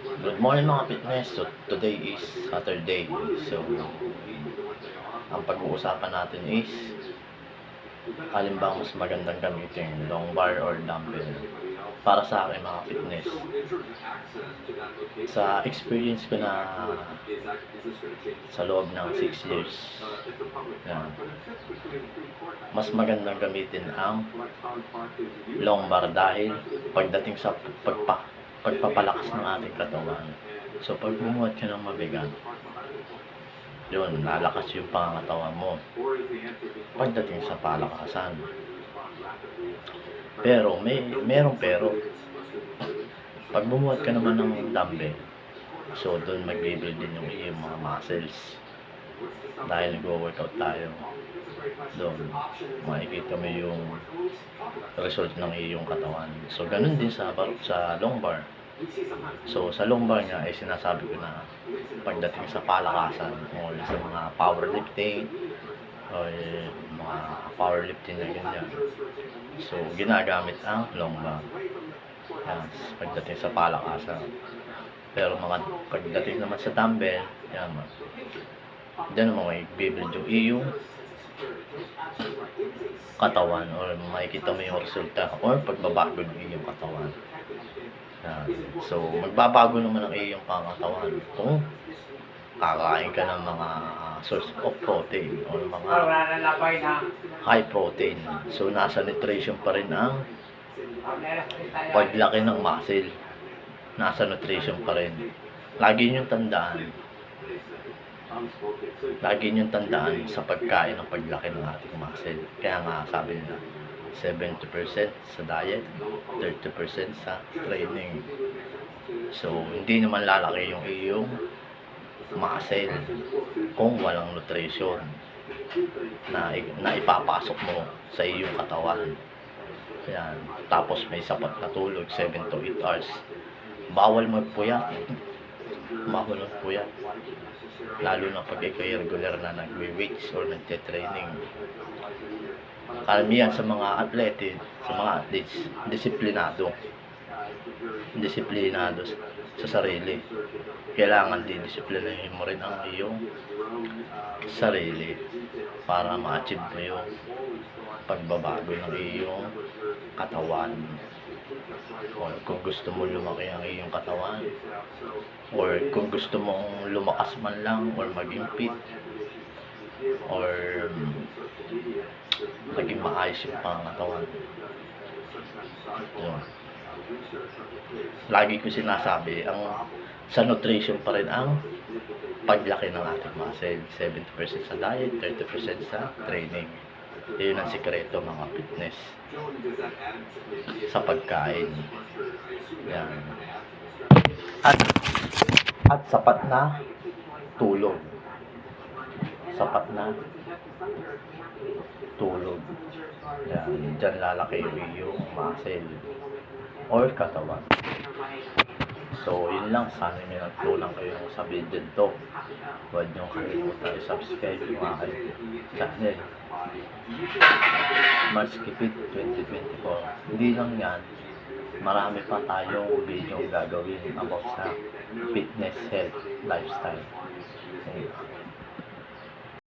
Good morning mga fitness. So today is Saturday. So ang pag-uusapan natin is alin ba ang mas magandang gamitin, long bar or dumbbell? Para sa akin mga fitness, sa experience ko na sa loob ng 6 years, yan, mas magandang gamitin ang long bar dahil pagdating sa pagpapalakas ng ating katawan. So pag bumuhat ka ng mabigat, yun, lalakas yung pangangatawan mo pagdating sa palakasan. Pero pero pag bumuhat ka naman ng dumbbell, so doon magbibuild din yung iyong mga muscles dahil nagwo-workout tayo. Doon makikita mo yung result ng iyong katawan. So ganun din sa long bar. So sa long bar nga ay sinasabi ko na pagdating sa palakasan o sa mga powerlifting o mga powerlifting na ganyan, so ginagamit ang long bar yan, pagdating sa palakasan. Pero pagdating naman sa dumbbell, yan, dyan naman may build yung iyong katawan or makikita mo yung resulta or pagbabago ng iyong katawan. Yan. So magbabago naman ang iyong pangatawan kung kakain ka ng mga source of protein or mga high protein. So nasa nutrition pa rin ang paglaki ng muscle, nasa nutrition pa rin. Lagi niyong tandaan sa pagkain ng paglaki ng ating muscle. Kaya nga sabi nila 70% sa diet, 30% sa training. So hindi naman lalaki yung iyong muscle kung walang nutrition na ipapasok mo sa iyong katawan. Yan. Tapos may sapat na tulog, 7 to 8 hours. Bawal magpuyat. Lalo na pag ikay regular na nagwe-weights or nagte-training. Karamihan sa mga athletes, disiplinado sa sarili. Kailangan disiplinahin mo rin ang iyong sarili para ma-achieve mo yung pagbabago ng iyong katawan. Or kung gusto mo lumaki ang iyong katawan, or kung gusto mong lumakas man lang or maging fit, or maging maayos yung pangatawan. Yun. Lagi ko sinasabi, sa nutrition pa rin ang paglaki ng ating muscle. 70% sa diet, 30% sa training. Yun ang sikreto mga fitness sa pagkain. Yan. At sapat na tulog. Yan, dyan lalaki yung muscle or katawan. So, yun lang. Sana may nagtulang kayo sa video to. Huwag nyo kalimutan i-subscribe yung aking channel. March Kipit 2024. Hindi lang yan. Marami pa tayong video gagawin about sa fitness, health, lifestyle. Okay.